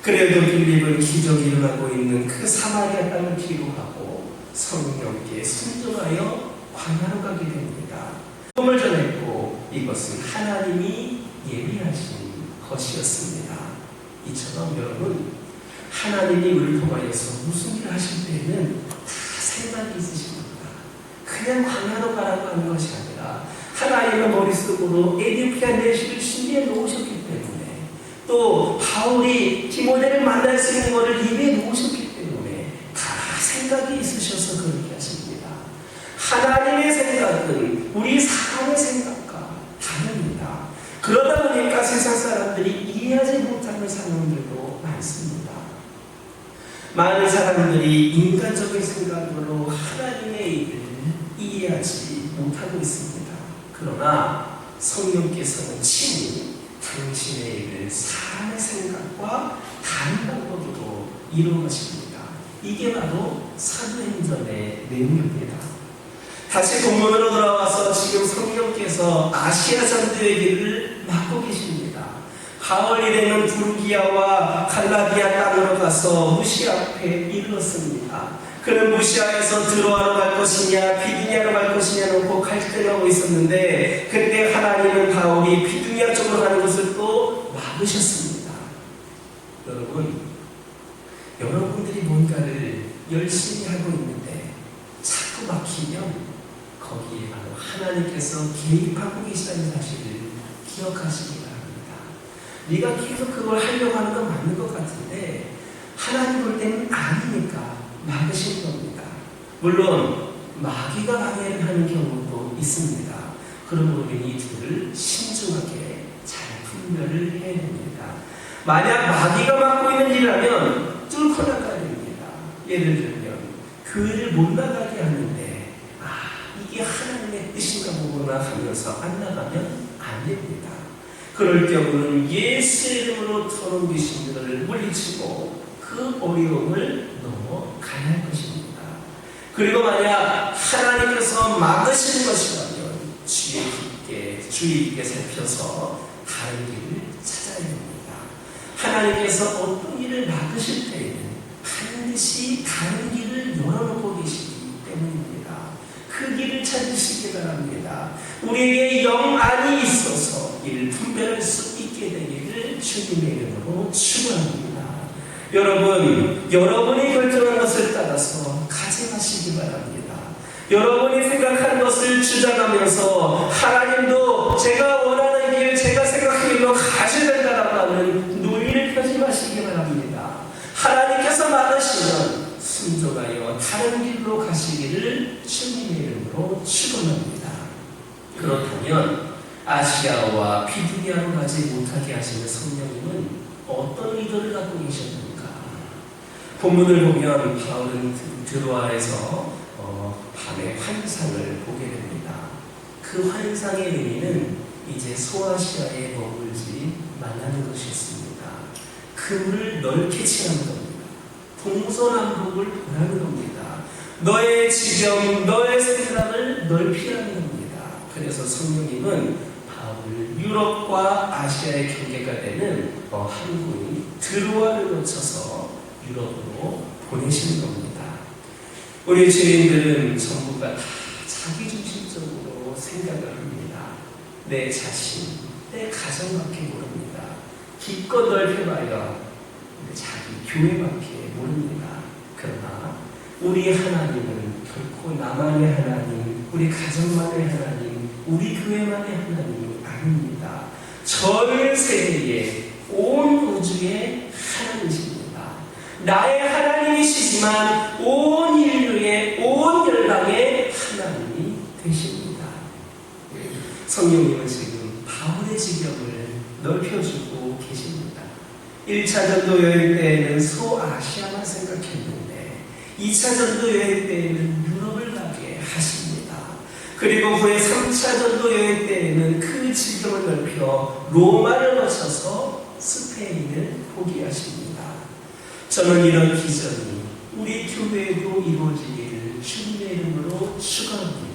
그래도 빌립은 기적이 일어나고 있는 그 사마리아 땅을 기록하고 성령께 순종하여 광야로 가게 됩니다. 복음을 전했고 이것은 하나님이 예비하신 것이었습니다. 이처럼 여러분, 하나님이 우리를 통하여서 무슨 일을 하실 때에는 다 생각이 있으십니다. 그냥 광야로 가라고 하는 것이 아니라 하나님의 머릿속으로 에디오피아 내시를 준비해 놓으셨기 때문에 또 바울이 디모데를 만날 수 있는 것을 예비해 놓으셨기 때문에 다 생각이 있으셔서 그렇게 하십니다. 하나님의 생각은 우리 사람의 생각과 다릅니다. 그러다 보니까 세상 사람들이 이해하지 못하는 상황들도 많습니다. 많은 사람들이 인간적인 생각으로 하나님의 일을 이해하지 못하고 있습니다. 그러나 성령께서는 친히 당신의 일을 사람의 생각과 다른 방법으로 이루어가십니다. 이게 바로 사도행전의 내용입니다. 다시 본문으로 돌아와서 지금 성령께서 아시아 전도의 길을 막고 계십니다. 가을이 되면 부르기아와 갈라디아 땅으로 가서 무시아 앞에 이르렀습니다. 그는 무시아에서 드로아로 갈 것이냐 비두니아로 갈 것이냐 놓고 갈등하고 있었는데 그때 하나님은 바울이 비두니아 쪽으로 가는 것을 또 막으셨습니다. 여러분들이 뭔가를 열심히 하고 있는데 자꾸 막히면 거기에 바로 하나님께서 개입하고 계시다는 사실을 기억하시기 바랍니다. 네가 계속 그걸 하려고 하는 건 맞는 것 같은데 하나님 볼 때는 아니니까 막으신 겁니다. 물론 마귀가 방해를 하는 경우도 있습니다. 그러므로 우리는 이 둘을 신중하게 잘 분별을 해야 됩니다. 만약 마귀가 막고 있는 일이라면 뚫고 나가야 됩니다. 예를 들면 교회를 못 나가게 하는데 이게 하나님의 뜻인가 보구나 하면서 안 나가면 안 됩니다. 그럴 경우는 예수의 이름으로 더러운 귀신들을 물리치고 그 어려움을 넘어가야 할 것입니다. 그리고 만약 하나님께서 막으시는 것이라면 주의 깊게 살펴서 다른 길을 찾아야 됩니다. 하나님께서 어떤 일을 막으실 때에는 반드시 다른 길을 열어놓고 계시기 때문입니다. 그 길을 찾으시기 바랍니다. 우리에게 영안이 있어서 이를 분별할 수 있게 되기를 주님의 이름으로 축원합니다. 여러분, 여러분이 결정한 것을 따라서 가져가시기 바랍니다. 여러분이 생각한 것을 주장하면서 하나님도 제가 원하는 길, 제가 생각한 길로 가셔야 된다라고 하는 논리를 펴지 마시기 바랍니다. 하나님께서 막으시면 순종하여 다른 길로 가시기를 주님의 이름으로 축원합니다. 그렇다면 아시아와 비두니아로 가지 못하게 하시는 성령님은 어떤 의도를 갖고 계셨는가? 본문을 보면 바울은 드로아에서 밤에 환상을 보게 됩니다. 그 환상의 의미는 이제 소아시아에 머물지 말라는 것이었습니다. 그물을 넓게 치라는 겁니다. 동서남북을 보라는 겁니다. 너의 지경, 너의 생각을 넓히라는 겁니다. 그래서 성령님은 바울을 유럽과 아시아의 경계가 되는 한국인 드로아를 거쳐서 유럽으로 보내시는 겁니다. 우리 죄인들은 전부가 다 자기중심적으로 생각을 합니다. 내 자신, 내 가정밖에 모릅니다. 깊고 넓혀봐야 자기 교회밖에 모릅니다. 그러나 우리 하나님은 결코 나만의 하나님, 우리 가정만의 하나님, 우리 교회만의 하나님이 아닙니다. 전 세계의 온 우주의 하나님이십니다. 나의 하나님이시지만 온 인류의 온 열방의 하나님이 되십니다. 성령님은 지금 바울의 지경을 넓혀주고 계십니다. 1차 전도 여행 때에는 소아시아만 생각했는데 2차 전도 여행 때에는 유럽을 가게 하십니다. 그리고 후에 3차 전도 여행 때에는 그 지경을 넓혀 로마를 거쳐서 스페인을 보게 하십니다. 저는 이런 기적이 우리 교회에도 이루어지기를 주님의 이름으로 축원합니다.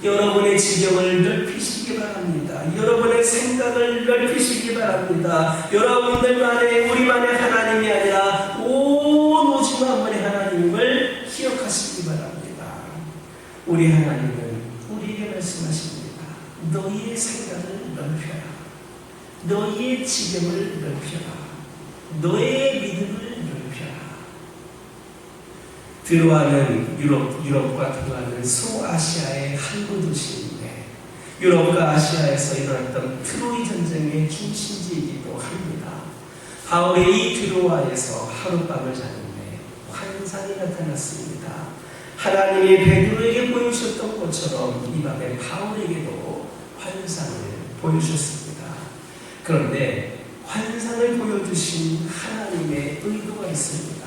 여러분의 지경을 넓히시기 바랍니다. 여러분의 생각을 넓히시기 바랍니다. 여러분들만의 우리만의 하나님이 아니라 온 우주 만물의 하나님을 기억하시기 바랍니다. 우리 하나님은 우리에게 말씀하십니다. 너희의 생각을 넓혀라. 너희의 지경을 넓혀라. 너의 믿음을 넓혀라. 드로아는 유럽과 드로아는 소아시아의 항구 도시인데 유럽과 아시아에서 일어났던 트로이 전쟁의 중심지이기도 합니다. 바울이 이 드로아에서 하룻밤을 자는데 환상이 나타났습니다. 하나님이 베드로에게 보여주셨던 것처럼 이 밤에 바울에게도 환상을 보여주셨습니다. 그런데 환상을 보여주신 하나님의 의도가 있습니다.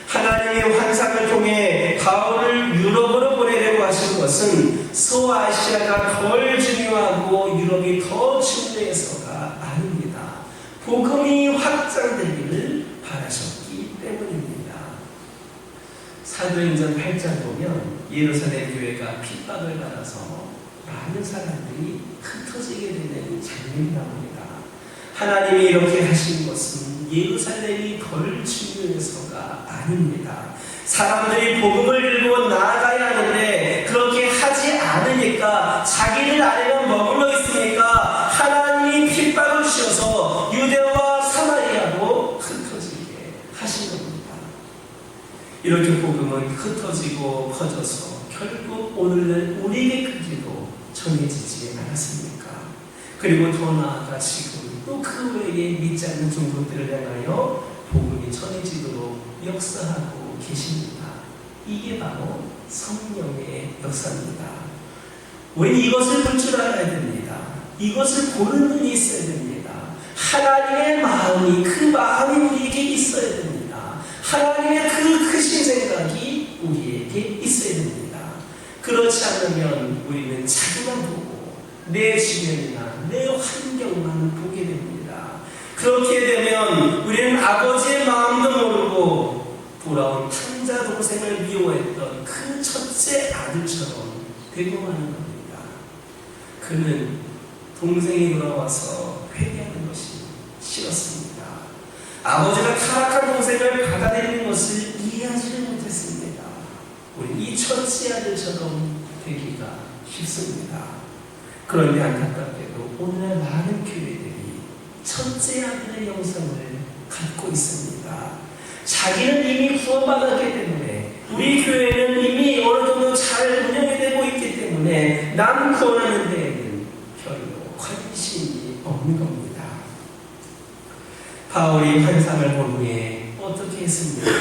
하나님의 환상을 통해 바울을 유럽으로 보내려고 하신 것은 소아시아가 덜 중요하고 유럽이 더 중요해서가 아닙니다. 복음이 확장되기를 바라셨기 때문입니다. 사도행전 8장 보면 예루살렘 교회가 핍박을 받아서 많은 사람들이 흩어지게 되는 장면이 나옵니다. 하나님이 이렇게 하신 것은 예루살렘이 덜 중요해서가 아닙니다. 사람들이 복음을 들고 나아가야 하는데 그렇게 하지 않으니까 자기들 안에만 머물러 있으니까 하나님이 핍박을 주셔서 유대와 사마리아로 흩어지게 하신 겁니다. 이렇게 복음은 흩어지고 퍼져서 결국 오늘날 우리에게까지도 전해지지 않았습니까? 그리고 더 나아가 지금 또 그 외에 믿지 않는 종족들을 향하여 복음이 전해지도록 역사하고 계십니다. 이게 바로 성령의 역사입니다. 왜 이것을 볼 줄 알아야 됩니다. 이것을 보는 눈이 있어야 됩니다. 하나님의 마음이 그 마음이 우리에게 있어야 됩니다. 하나님의 그 크신 생각이 우리에게 있어야 됩니다. 그렇지 않으면 우리는 자기만 보고 내 주변이나 내 환경만 보게 됩니다. 그렇게 되면 우리는 아버지의 마음도 모르고 돌아온 탕자 동생을 미워했던 그 첫째 아들처럼 되고 마는 겁니다. 그는 동생이 돌아와서 회개하는 것이 싫었습니다. 아버지가 타락한 동생을 받아들이는 것을 이해하지를 못했습니다. 우리 이 첫째 아들처럼 되기가 쉽습니다. 그런데 안타깝게도 오늘날 많은 교회들이 첫째 아들의 영성을 갖고 있습니다. 자기는 이미 구원받았기 때문에 우리 교회는 이미 어느 정도 잘 운영이 되고 있기 때문에 남 구원하는 데에는 별로 관심이 없는 겁니다. 바울이 환상을 본 후에 어떻게 했습니까?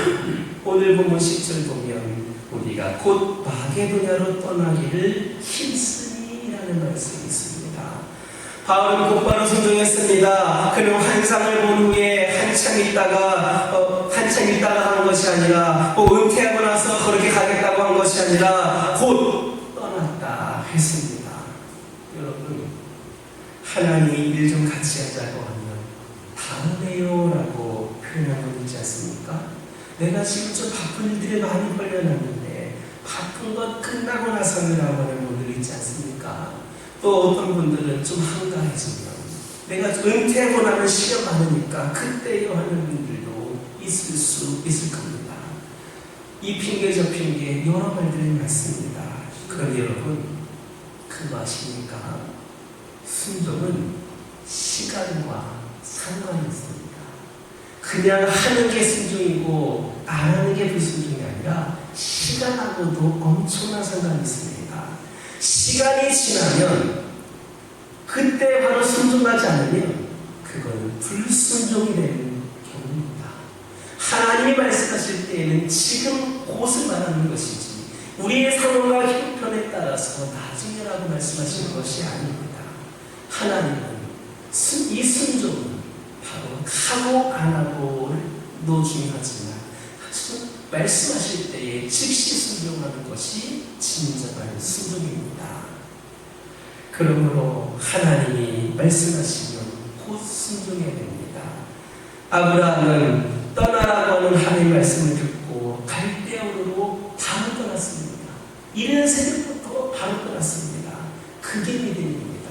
오늘 본문 10절 보면 우리가 곧 마게도냐로 떠나기를 힘쓰니 라는 말씀이 있습니다. 바울은 곧바로 순종했습니다. 그는 환상을 본 후에 한참 있다가 하는 것이 아니라 은퇴하고 나서 그렇게 가겠다고 한 것이 아니라 곧 떠났다 했습니다. 여러분, 하나님이 일 좀 같이 하자고 하면 다음에요 라고 표현한 거 있지 않습니까? 내가 지금 좀 바쁜 일들에 많이 걸려놨는데 바쁜 것 끝나고 나서는 나오는 분들 있지 않습니까? 또 어떤 분들은 좀 한가해지면 내가 은퇴하고 나면 시간 많으니까 그때요 하는 분들도 있을 수 있을 겁니다. 이 핑계 저 핑계 여러 말들이 많습니다. 그런데 여러분 그거 아십니까? 순종은 시간과 상관이 있습니다. 그냥 하는 게 순종이고 안 하는 게 불순종이 아니라 시간하고도 엄청난 상관이 있습니다. 시간이 지나면 그때 바로 순종하지 않으면 그건 불순종이 되는 경우입니다. 하나님이 말씀하실 때에는 지금 곳을 말하는 것이지 우리의 상황과 형편에 따라서 나중에라고 말씀하시는 것이 아닙니다. 하나님은 이 순종은 바로 하고 안 하고도 중요하지만 말씀하실 때에 즉시 순종하는 것이 진정한 순종입니다. 그러므로 하나님이 말씀하시면 곧 순종해야 됩니다. 아브라함은 떠나라고 하는 하나님의 말씀을 듣고 갈대아우르로 바로 떠났습니다. 이른 새벽부터 바로 떠났습니다. 그게 믿음입니다.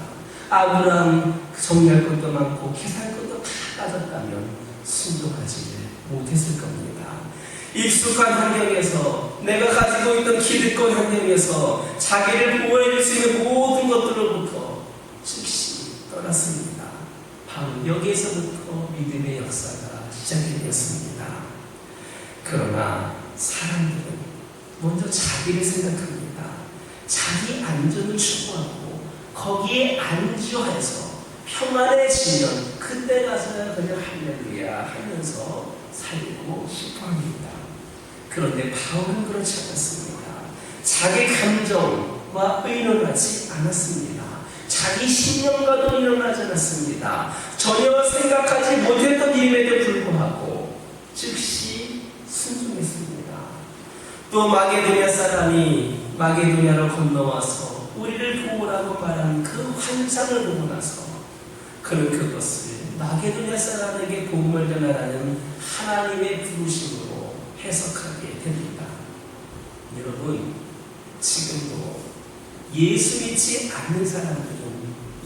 아브라함 정리할 것도 많고 계산할 것도 다 따졌다면 순종하지를 못했을 겁니다. 익숙한 환경에서 내가 가지고 있던 기득권 환경에서 자기를 보호해줄 수 있는 모든 것들로부터 즉시 떠났습니다. 바로 여기에서부터 믿음의 역사가 시작이 되었습니다. 그러나 사람들은 먼저 자기를 생각합니다. 자기 안전을 추구하고 거기에 안주해서 평안해지면 그때 가서야 그냥 할렐루야 하면서 살고 싶어합니다. 그런데 바울은 그렇지 않았습니다. 자기 감정과 의논하지 않았습니다. 자기 신념과도 의논하지 않았습니다. 전혀 생각하지 못했던 일임에도 불구하고 즉시 순종했습니다. 또 마게도냐 사람이 마게도냐로 건너와서 우리를 도우라고 말한 그 환상을 보고 나서 그는 그것을 마게도냐 사람에게 복음을 전하라는 하나님의 부르심으로 해석하게 됩니다. 여러분, 지금도 예수 믿지 않는 사람들은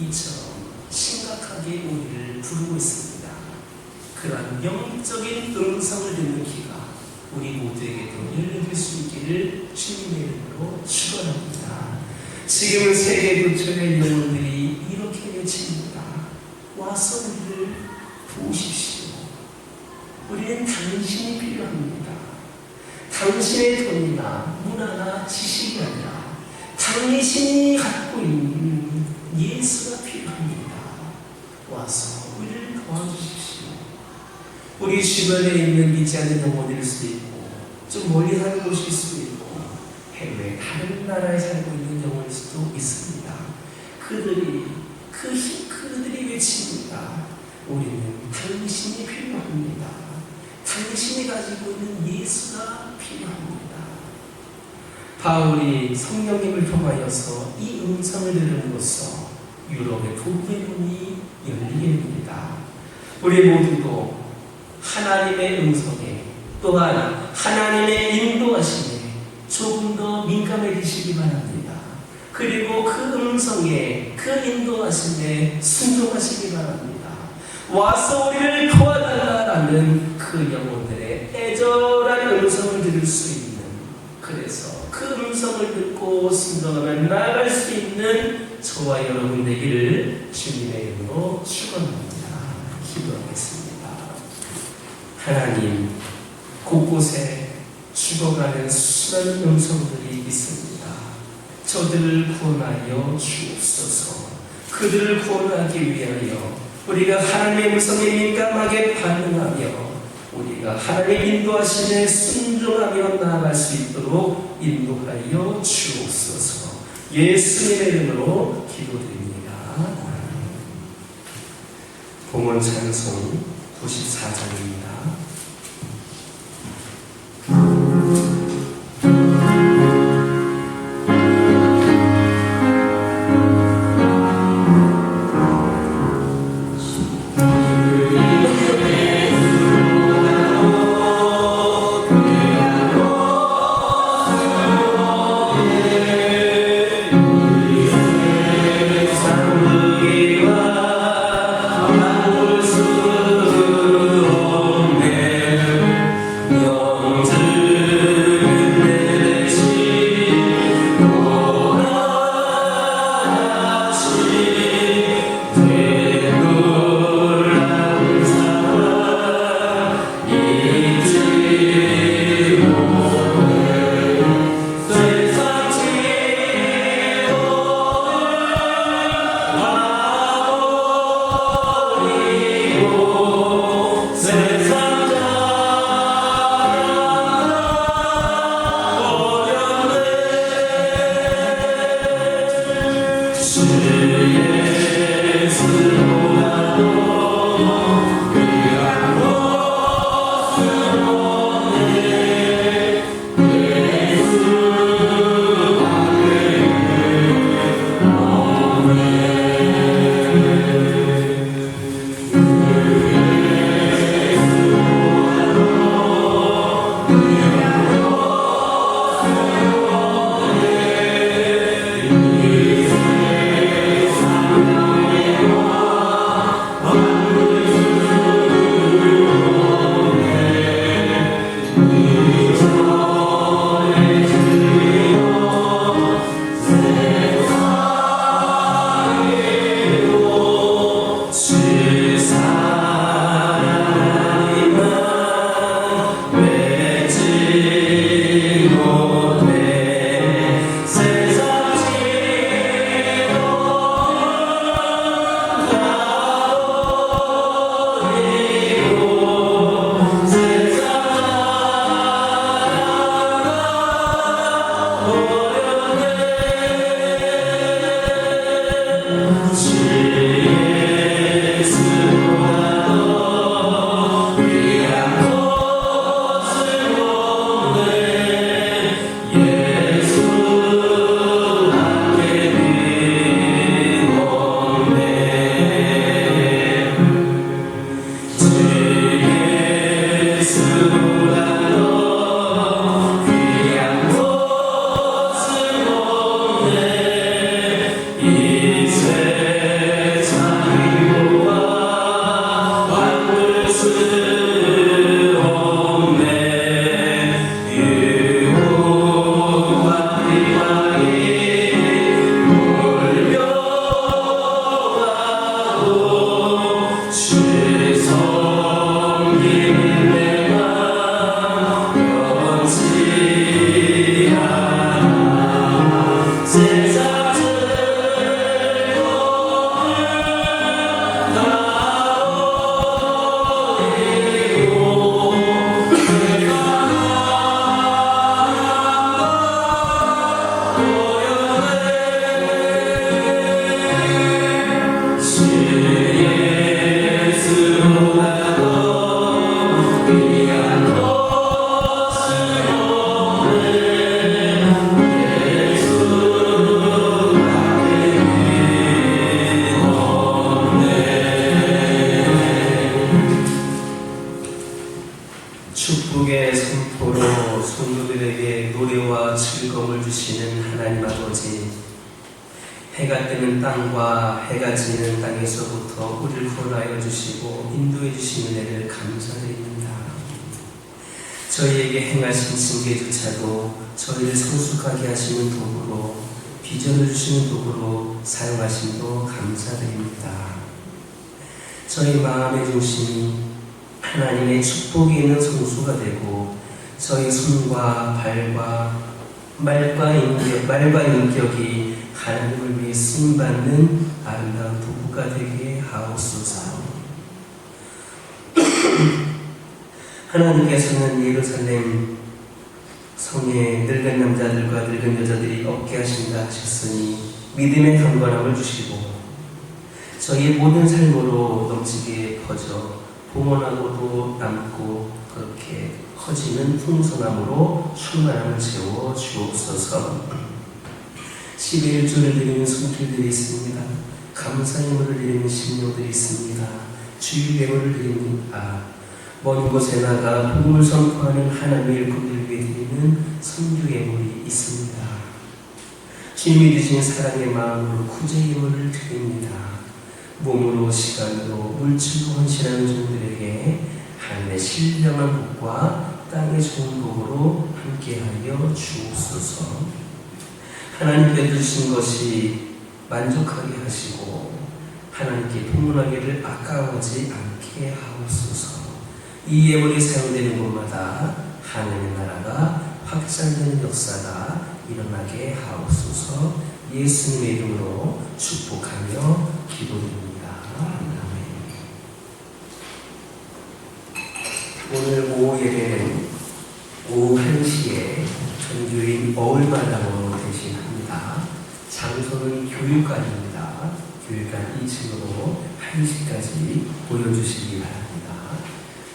이처럼 심각하게 우리를 부르고 있습니다. 그러한 영적인 음성을 듣는 귀가 우리 모두에게도 열려질 수 있기를 주님의 이름으로 축원합니다. 지금은 세계 도처의 영혼들이 이렇게 외칩니다. 와서 우리를 도우십시오. 우리는 당신이 필요합니다. 당신의 돈이나 문화나 지식이 아니라 당신이 갖고 있는 예수가 필요합니다. 와서 우리를 도와주십시오. 우리 주변에 있는 믿지 않는 영혼일 수도 있고 좀 멀리 사는 곳일 수도 있고 해외 다른 나라에 살고 있는 영혼일 수도 있습니다. 그들이 외칩니다. 우리는 당신이 필요합니다. 당신이 가지고 있는 예수가 필요합니다. 바울이 성령님을 통하여서 이 음성을 들음으로써 유럽의 복음의 문이 열리게 됩니다. 우리 모두도 하나님의 음성에 또한 하나님의 인도하심에 조금 더 민감해지시기 바랍니다. 그리고 그 음성에 그 인도하심에 순종하시기 바랍니다. 와서 우리를 도와달라는 그 영혼들의 애절한 음성을 들을 수 있는, 그래서 그 음성을 듣고 순종하며 나아갈 수 있는 저와 여러분 되기를 주님의 이름으로 축원합니다. 기도하겠습니다. 하나님, 곳곳에 죽어가는 수많은 음성들이 있습니다. 저들을 구원하여 주옵소서. 그들을 구원하기 위하여 우리가 하나님의 음성에 민감하게 반응하며 우리가 하나님의 인도하심에 순종하며 나아갈 수 있도록 인도하여 주옵소서. 예수님의 이름으로 기도드립니다. 봉헌 찬송 94장입니다. 축복의 선포로 성도들에게 노래와 즐거움을 주시는 하나님 아버지, 해가 뜨는 땅과 해가 지는 땅에서부터 우리를 구원하여 주시고 인도해 주신 은혜를 감사드립니다. 저희에게 행하신 징계조차도 저희를 성숙하게 하시는 도구로, 비전을 주시는 도구로 사용하심도 감사드립니다. 저희 마음의 중심이 하나님의 축복이 있는 성수가 되고 저희 손과 발과 말과 인격이 하나님을 위해 쓰임받는 아름다운 도구가 되게 하옵소서. 하나님께서는 예루살렘 성에 늙은 남자들과 늙은 여자들이 없게 하신다 하셨으니 믿음의 강건함을 주시고 저희의 모든 삶으로 넘치게 퍼져 봉헌하고도 남고 그렇게 커지는 풍성함으로 충만함을 채워 주옵소서. 11조를 드리는 손길들이 있습니다. 감사 예물을 드리는 신령들이 있습니다. 주일 예물을 드립니다. 먼 곳에 나가 복음을 선포하는 하나님의 일꾼들을 위해 드리는 선교 예물이 있습니다. 주님이 주신 사랑의 마음으로 구제 예물을 드립니다. 몸으로 시간으로 물질로 헌신하는 종들에게 하늘의 신령한 복과 땅의 좋은 복으로 함께하여 주옵소서. 하나님께 주신 것이 만족하게 하시고 하나님께 봉헌하기를 아까워하지 않게 하옵소서. 이 예물이 사용되는 곳마다 하나님의 나라가 확장되는 역사가 일어나게 하옵소서. 예수님의 이름으로 축복하며 기도드립니다. 아멘. 오늘 오후 예배는 오후 1시에 전교인 어울마당으로 대신합니다. 장소는 교육관입니다. 교회관 2층으로 1시까지 모여주시기 바랍니다.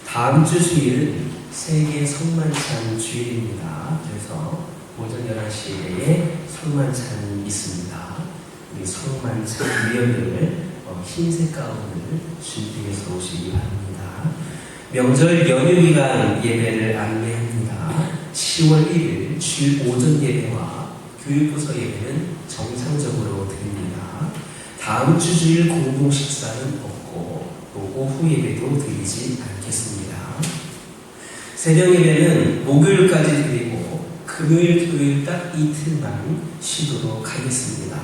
다음 주 주일은 세계 성만찬 주일입니다. 그래서 오전 11시에 성만찬이 있습니다. 우리 성만찬 위원들 흰색 가운을 준비해서 오시기 바랍니다. 명절 연휴 기간 예배를 안내합니다. 10월 1일 주일 오전 예배와 교육부서 예배는 정상적으로 드립니다. 다음 주 주일 공동 식사는 없고 또 오후 예배도 드리지 않겠습니다. 새벽 예배는 목요일까지 드리고 금요일, 토요일 딱 이틀만 쉬도록 하겠습날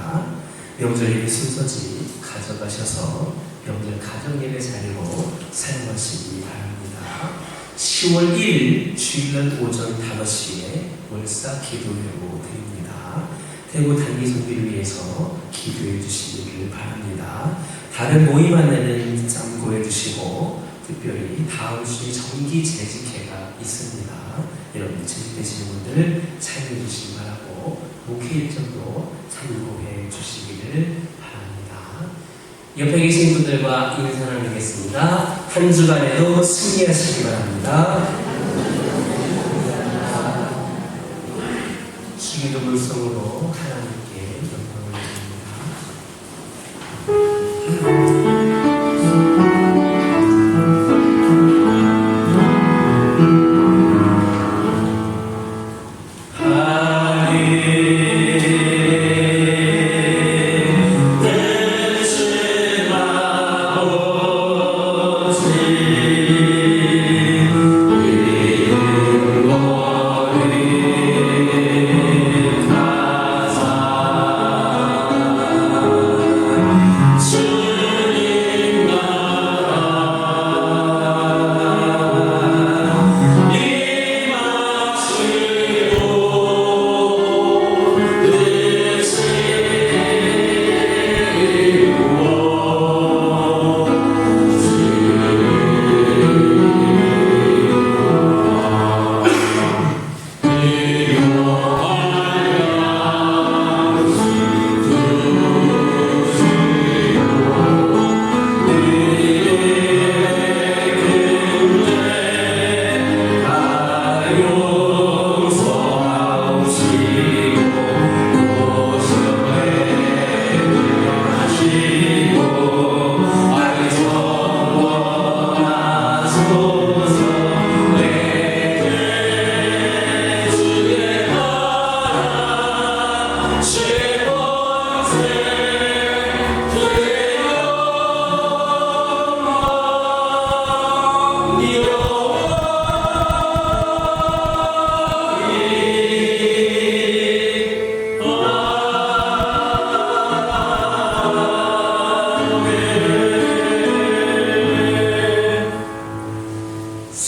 명절 예배 순서지 가져가셔서 명절 가정 예배 자리로 사용하시기 바랍니다. 10월 1일 주일날 오전 5시에 월사 기도회로 드립니다. 태국 단기 선교를 위해서 기도해 주시기를 바랍니다. 다른 모임 안에는 참고해 주시고 특별히 다음 주에 정기 재직회가 있습니다. 여러분 재직되시는 분들 참여해 주시기 바라고 목회 일정도 참고해 주시기를 바랍니다. 옆에 계신 분들과 인사 나누겠습니다. 한 주간에도 승리하시기 바랍니다. 주기도 물성으로 하나님께 영광을 드립니다.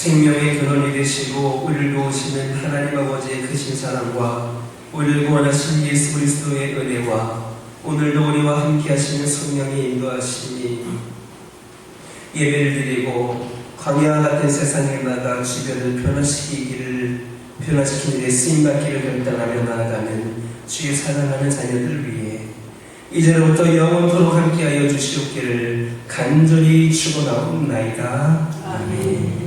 생명의 근원이 되시고 우리를 도우시는 하나님 아버지의 크신 사랑과 우리를 구원하신 예수 그리스도의 은혜와 오늘도 우리와 함께 하시는 성령의 인도하심이 예배를 드리고 광야 같은 세상에 나가 주변을 변화시키는 데 쓰임받기를 결단하며 나아가는 주의 사랑하는 자녀들 위해 이제로부터 영원토록 함께하여 주시옵기를 간절히 축원하옵나이다. 아멘.